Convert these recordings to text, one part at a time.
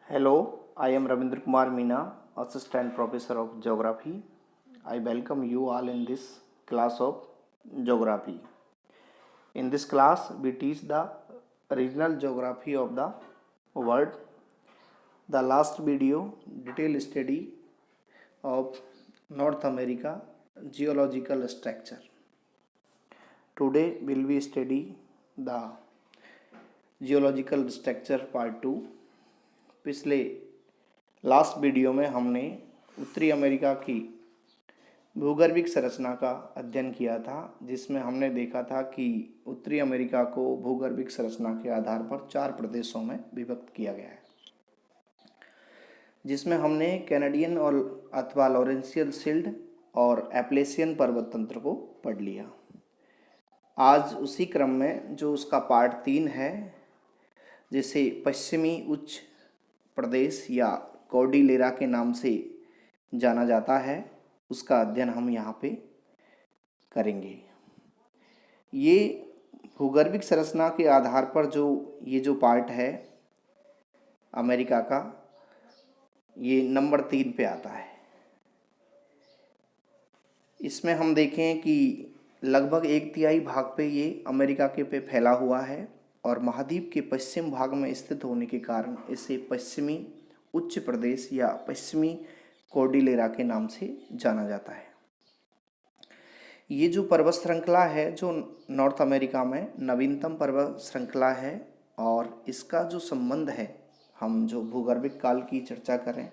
Hello, I am Ravindra Kumar Meena, Assistant Professor of Geography. I welcome you all in this class of Geography. In this class, we teach the regional geography of the world. The last video, detailed study of North America geological structure. Today, will we study the geological structure part 2. पिछले last video में हमने उत्तरी America की भूगर्भिक संरचना का अध्ययन किया था, जिसमें हमने देखा था कि उत्तरी अमेरिका को भूगर्भिक संरचना के आधार पर 4 प्रदेशों में विभक्त किया गया है, जिसमें हमने कैनेडियन और अथवा लॉरेंशियल शिल्ड और एप्लेशियन पर्वत तंत्र को पढ़ लिया। आज उसी क्रम में जो उसका पार्ट 3 है, जिसे पश्चिमी उच्च प्रदेश या कॉर्डिलेरा के नाम से जाना जाता है, उसका अध्ययन हम यहाँ पे करेंगे। ये भूगर्भिक संरचना के आधार पर ये जो पार्ट है अमेरिका का, ये नंबर 3 पे आता है। इसमें हम देखें कि लगभग 1/3 भाग पे ये अमेरिका के पे फैला हुआ है और महाद्वीप के पश्चिम भाग में स्थित होने के कारण इसे पश्चिमी उच्च प्रदेश या पश्चिमी कॉर्डिलेरा के नाम से जाना जाता है। ये जो पर्वत श्रृंखला है, जो नॉर्थ अमेरिका में नवीनतम पर्वत श्रृंखला है, और इसका जो संबंध है, हम जो भूगर्भिक काल की चर्चा करें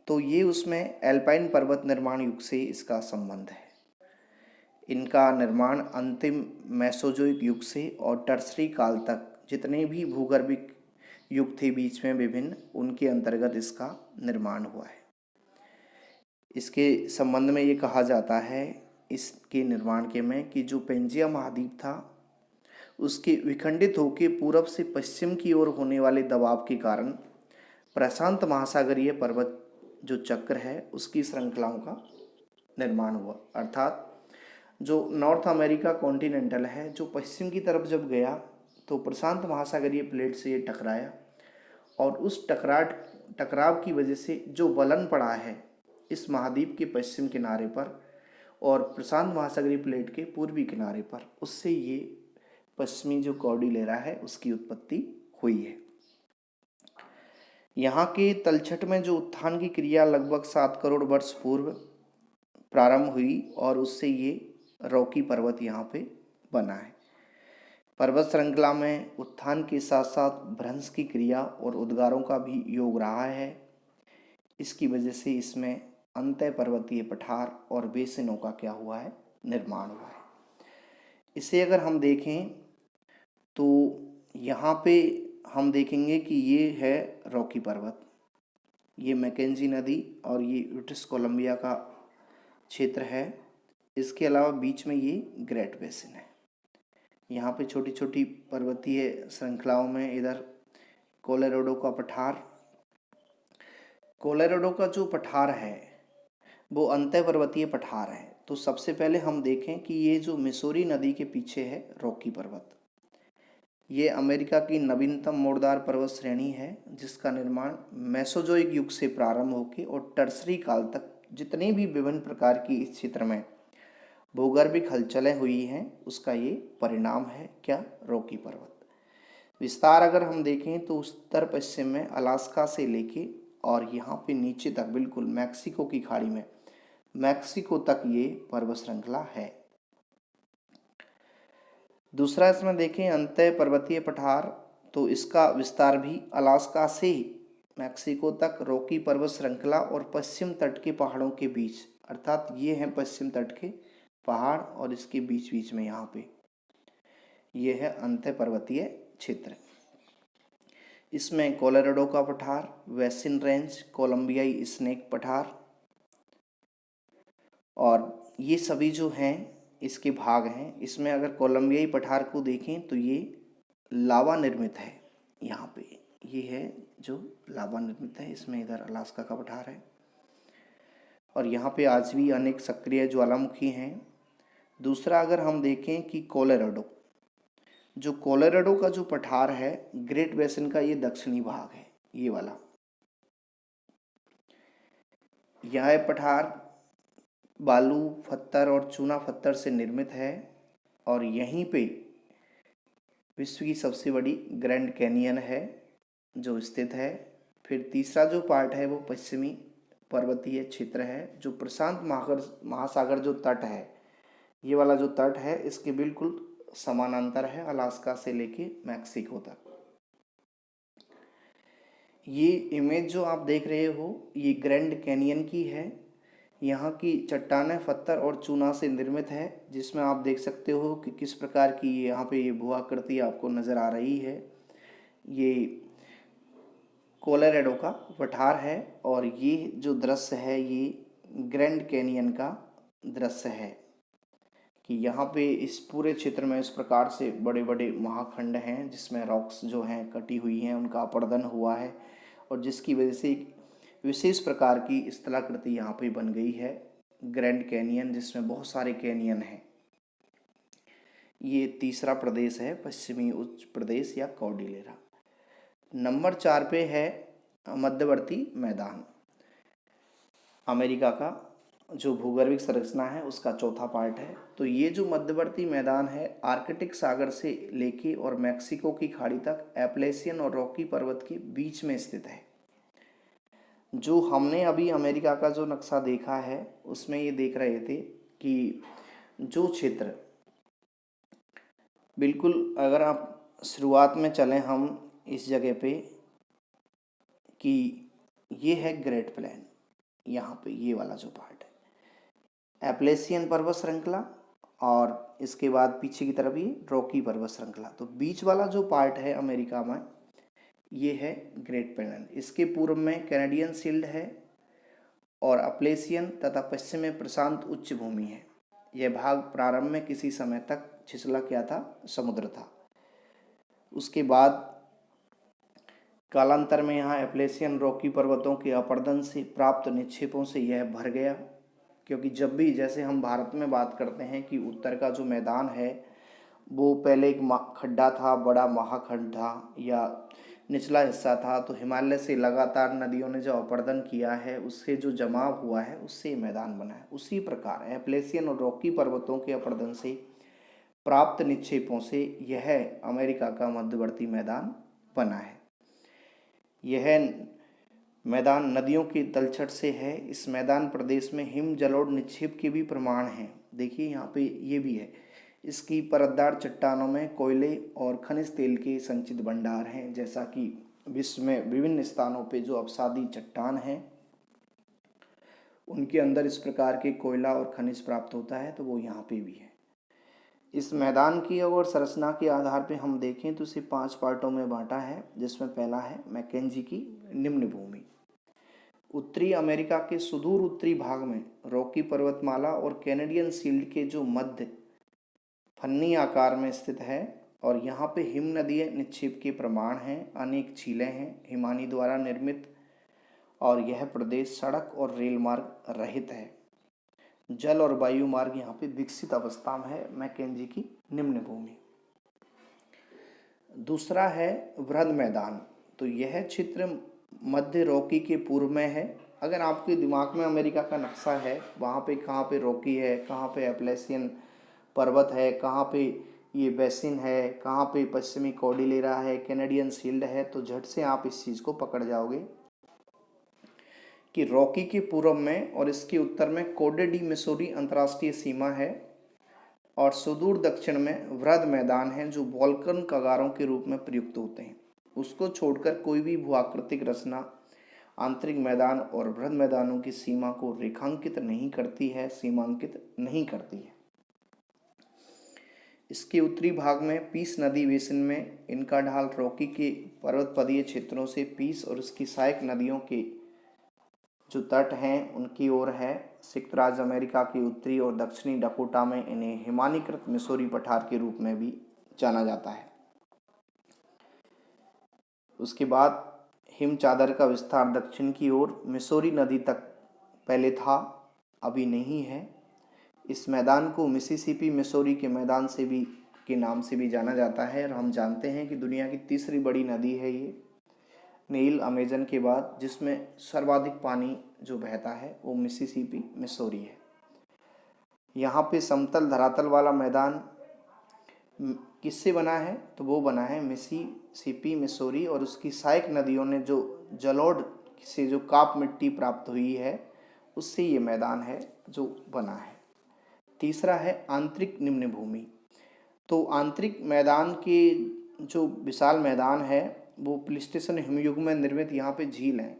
तो ये उसमें एल्पाइन पर्वत निर्माण युग से इसका संबंध है। इनका निर्माण अंतिम मेसोजोइक युग से और टर्सरी काल तक जितने भी भूगर्भिक युग थे बीच में विभिन्न, उनके अंतर्गत इसका निर्माण हुआ है। इसके संबंध में ये कहा जाता है इसके निर्माण के में कि जो पेंजिया महाद्वीप था, उसके विखंडित होकर पूरब से पश्चिम की ओर होने वाले दबाव के कारण प्रशांत महासागरीय पर्वत जो चक्र है, उसकी श्रृंखलाओं का निर्माण हुआ। अर्थात जो नॉर्थ अमेरिका कॉन्टिनेंटल है, जो पश्चिम की तरफ जब गया तो प्रशांत महासागरीय प्लेट से ये टकराया, और उस टकराव की वजह से जो वलन पड़ा है इस महाद्वीप के पश्चिम किनारे पर और प्रशांत महासागरीय प्लेट के पूर्वी किनारे पर, उससे ये पश्चिमी जो कॉर्डिलेरा है उसकी उत्पत्ति हुई है। यहाँ के तलछट में जो उत्थान की क्रिया लगभग 7 करोड़ वर्ष पूर्व प्रारंभ हुई और उससे ये रॉकी पर्वत यहाँ पे बना है। पर्वत श्रृंखला में उत्थान के साथ साथ भ्रंश की क्रिया और उद्गारों का भी योग रहा है। इसकी वजह से इसमें अंतः पर्वतीय पठार और बेसिनों का क्या हुआ है, निर्माण हुआ है। इसे अगर हम देखें तो यहाँ पे हम देखेंगे कि ये है रॉकी पर्वत, ये मैकेंजी नदी और ये ब्रिटिश कोलंबिया का क्षेत्र है। इसके अलावा बीच में ये ग्रेट बेसिन है। यहाँ पे छोटी छोटी पर्वतीय श्रृंखलाओं में इधर कोलोराडो का पठार, कोलोराडो का जो पठार है वो अंतः पर्वतीय पठार है। तो सबसे पहले हम देखें कि ये जो मिसौरी नदी के पीछे है रॉकी पर्वत, ये अमेरिका की नवीनतम मोड़दार पर्वत श्रेणी है, जिसका निर्माण मेसोजोइक युग से प्रारंभ होकर और टर्सरी काल तक जितने भी विभिन्न प्रकार की इस क्षेत्र में भूगर्भिक हलचलें हुई हैं, उसका ये परिणाम है क्या, रॉकी पर्वत। विस्तार अगर हम देखें तो उत्तर पश्चिम में अलास्का से लेके और यहाँ पे नीचे तक बिल्कुल मैक्सिको की खाड़ी में मैक्सिको तक ये पर्वत श्रृंखला है। दूसरा इसमें देखें अंतः पर्वतीय पठार, तो इसका विस्तार भी अलास्का से मैक्सिको तक रॉकी पर्वत श्रृंखला और पश्चिम तट के पहाड़ों के बीच, अर्थात ये हैं पश्चिम तट के पहाड़ और इसके बीच बीच में यहाँ पे ये है अंतः पर्वतीय क्षेत्र। इसमें कोलोराडो का पठार, वेसिन रेंज, कोलंबियाई स्नेक पठार और ये सभी जो हैं इसके भाग हैं। इसमें अगर कोलंबियाई पठार को देखें तो ये लावा निर्मित है, यहाँ पे ये है जो लावा निर्मित है। इसमें इधर अलास्का का पठार है और यहाँ पे आज भी अनेक सक्रिय ज्वालामुखी हैं। दूसरा अगर हम देखें कि कोलोराडो, जो कोलोराडो का जो पठार है ग्रेट बेसिन का ये दक्षिणी भाग है, ये वाला। यह पठार बालू पत्थर और चूना पत्थर से निर्मित है और यहीं पे विश्व की सबसे बड़ी ग्रैंड कैनियन है जो स्थित है। फिर तीसरा जो पार्ट है वो पश्चिमी पर्वतीय क्षेत्र है, जो प्रशांत महासागर जो तट है, ये वाला जो तट है इसके बिल्कुल समानांतर है अलास्का से लेके मैक्सिको तक। ये इमेज जो आप देख रहे हो ये ग्रैंड कैनियन की है। यहाँ की चट्टानें पत्थर और चूना से निर्मित है, जिसमें आप देख सकते हो कि किस प्रकार की यहाँ पे ये भूआकृति आपको नज़र आ रही है। ये कोलोराडो का पठार है और ये जो दृश्य है ये ग्रैंड कैनियन का दृश्य है कि यहाँ पे इस पूरे क्षेत्र में इस प्रकार से बड़े बड़े महाखंड हैं जिसमें रॉक्स जो हैं कटी हुई हैं, उनका अपर्दन हुआ है और जिसकी वजह से एक विशेष प्रकार की स्थलाकृति यहाँ पे बन गई है ग्रैंड कैनियन, जिसमें बहुत सारे कैनियन हैं। ये तीसरा प्रदेश है पश्चिमी उच्च प्रदेश या कॉर्डिलेरा। नंबर 4 पे है मध्यवर्ती मैदान। अमेरिका का जो भूगर्भिक संरचना है उसका चौथा पार्ट है। तो ये जो मध्यवर्ती मैदान है आर्कटिक सागर से लेके और मैक्सिको की खाड़ी तक एप्लेसियन और रॉकी पर्वत के बीच में स्थित है। जो हमने अभी अमेरिका का जो नक्शा देखा है उसमें ये देख रहे थे कि जो क्षेत्र बिल्कुल, अगर आप शुरुआत में चलें हम इस जगह पे कि ये है ग्रेट प्लेन, यहाँ पे ये वाला जो पार्ट है एप्लेसियन पर्वत श्रृंखला और इसके बाद पीछे की तरफ ये रॉकी पर्वत श्रृंखला। तो बीच वाला जो पार्ट है अमेरिका में ये है ग्रेट प्लेन। इसके पूर्व में कैनेडियन शील्ड है और अप्लेसियन तथा पश्चिम में प्रशांत उच्च भूमि है। यह भाग प्रारंभ में किसी समय तक छिछला क्या था, समुद्र था। उसके बाद कालांतर में यहाँ एप्लेसियन रॉकी पर्वतों के अपर्दन से प्राप्त निक्षेपों से यह भर गया, क्योंकि जब भी जैसे हम भारत में बात करते हैं कि उत्तर का जो मैदान है वो पहले एक खड्डा था, बड़ा महाखंड था या निचला हिस्सा था, तो हिमालय से लगातार नदियों ने जो अपर्दन किया है उससे जो जमाव हुआ है उससे ये मैदान बना है। उसी प्रकार एप्लेसियन और रॉकी पर्वतों के अपर्दन से प्राप्त निक्षेपों से यह अमेरिका का मध्यवर्ती मैदान बना है। यह मैदान नदियों की तलछट से है। इस मैदान प्रदेश में हिम जलोढ़ निक्षेप के भी प्रमाण हैं। देखिए यहाँ पे ये भी है। इसकी परतदार चट्टानों में कोयले और खनिज तेल के संचित भंडार हैं, जैसा कि विश्व में विभिन्न स्थानों पे जो अवसादी चट्टान हैं उनके अंदर इस प्रकार के कोयला और खनिज प्राप्त होता है, तो वो यहाँ पे भी है। इस मैदान की अगर संरचना के आधार पे हम देखें तो इसे 5 पार्टों में बांटा है, जिसमें पहला है मैकेंजी की निम्न भूमि। उत्तरी अमेरिका के सुदूर उत्तरी भाग में रॉकी पर्वतमाला और कैनेडियन शील्ड के जो मध्य फन्नी आकार में स्थित है और यहाँ पे हिम नदीय निक्षेप के प्रमाण हैं, अनेक झीलें हैं हिमानी द्वारा निर्मित और यह प्रदेश सड़क और रेल मार्ग रहित है। जल और वायु मार्ग यहाँ पे विकसित अवस्था में है मैकेंजी की निम्न भूमि। दूसरा है वृहद मैदान। तो यह क्षेत्र मध्य रॉकी के पूर्व में है। अगर आपके दिमाग में अमेरिका का नक्शा है, वहाँ पे कहाँ पे रॉकी है, कहाँ पे एप्लेसियन पर्वत है, कहाँ पे ये बेसिन है, कहाँ पे पश्चिमी कॉर्डिलेरा है, कैनेडियन शील्ड है, तो झट से आप इस चीज़ को पकड़ जाओगे कि रॉकी के पूर्व में और इसके उत्तर में कोडे डी मिसोरी अंतर्राष्ट्रीय सीमा है और सुदूर दक्षिण में वृहद मैदान है जो वॉल्कन कगारों के रूप में प्रयुक्त होते हैं। उसको छोड़कर कोई भी भूआकृतिक रचना आंतरिक मैदान और वृहद मैदानों की सीमा को रेखांकित नहीं करती है, सीमांकित नहीं करती है। इसके उत्तरी भाग में पीस नदी बेसिन में इनका ढाल रॉकी के पर्वतपदीय क्षेत्रों से पीस और उसकी सहायक नदियों के जो तट हैं उनकी ओर है। संयुक्त राज्य अमेरिका की उत्तरी और दक्षिणी डकोटा में इन्हें हिमानीकृत मिसोरी पठार के रूप में भी जाना जाता है। उसके बाद हिम चादर का विस्तार दक्षिण की ओर मिसोरी नदी तक पहले था, अभी नहीं है। इस मैदान को मिसिसिपी मिसोरी के मैदान से भी के नाम से भी जाना जाता है और हम जानते हैं कि दुनिया की तीसरी बड़ी नदी है ये नील अमेजन के बाद जिसमें सर्वाधिक पानी जो बहता है वो मिसिसिपी मिसौरी है। यहाँ पे समतल धरातल वाला मैदान किससे बना है, तो वो बना है मिसिसिपी मिसौरी और उसकी सहायक नदियों ने जो जलोढ़ से जो काप मिट्टी प्राप्त हुई है उससे ये मैदान है जो बना है। तीसरा है आंतरिक निम्न भूमि। तो आंतरिक मैदान के जो विशाल मैदान है वो प्लीस्टोसीन हिमयुग में निर्मित यहाँ पे झील हैं।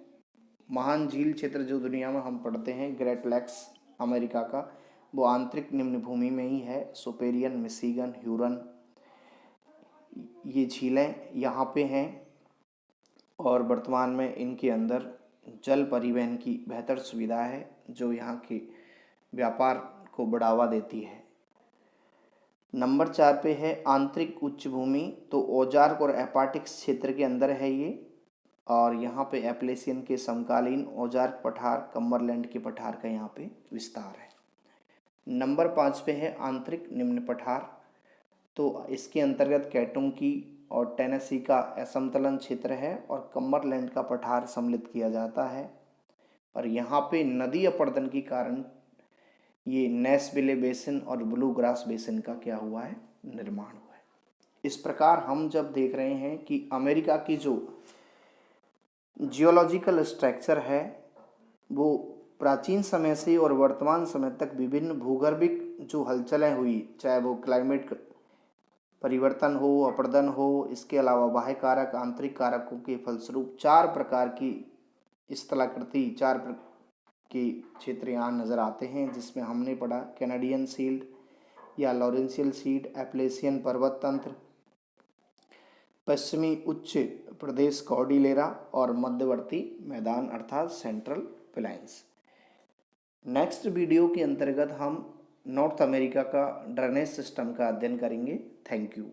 महान झील क्षेत्र जो दुनिया में हम पढ़ते हैं ग्रेट लेक्स अमेरिका का, वो आंतरिक निम्न भूमि में ही है। सुपेरियन, मिशिगन, ह्यूरन, ये झीलें यहाँ पे हैं और वर्तमान में इनके अंदर जल परिवहन की बेहतर सुविधा है जो यहाँ के व्यापार को बढ़ावा देती है। नंबर 4 पे है आंतरिक उच्च भूमि। तो ओजार्क और एपार्टिक्स क्षेत्र के अंदर है ये और यहाँ पे एप्लेसियन के समकालीन ओजार्क पठार, कम्बरलैंड के पठार का यहाँ पे विस्तार है। नंबर 5 पे है आंतरिक निम्न पठार। तो इसके अंतर्गत कैटुंकी और टेनेसी का असमतलन क्षेत्र है और कम्बरलैंड का पठार सम्मिलित किया जाता है और यहाँ पे नदी अपर्दन के कारण ये नैशविले बेसिन और ब्लू ग्रास बेसिन का क्या हुआ है, निर्माण हुआ है। इस प्रकार हम जब देख रहे हैं कि अमेरिका की जो जियोलॉजिकल स्ट्रक्चर है वो प्राचीन समय से और वर्तमान समय तक विभिन्न भूगर्भिक जो हलचलें हुई, चाहे वो क्लाइमेट परिवर्तन हो, अपर्दन हो, इसके अलावा बाह्य कारक, आंतरिक कारकों के फलस्वरूप 4 प्रकार की स्थलाकृति, 4 के क्षेत्र यहाँ नज़र आते हैं जिसमें हमने पढ़ा कैनेडियन शील्ड या लॉरेंशियल शील्ड, एप्लेसियन पर्वत तंत्र, पश्चिमी उच्च प्रदेश कॉर्डिलेरा और मध्यवर्ती मैदान अर्थात सेंट्रल प्लेन्स। नेक्स्ट वीडियो के अंतर्गत हम नॉर्थ अमेरिका का ड्रेनेज सिस्टम का अध्ययन करेंगे। Thank you.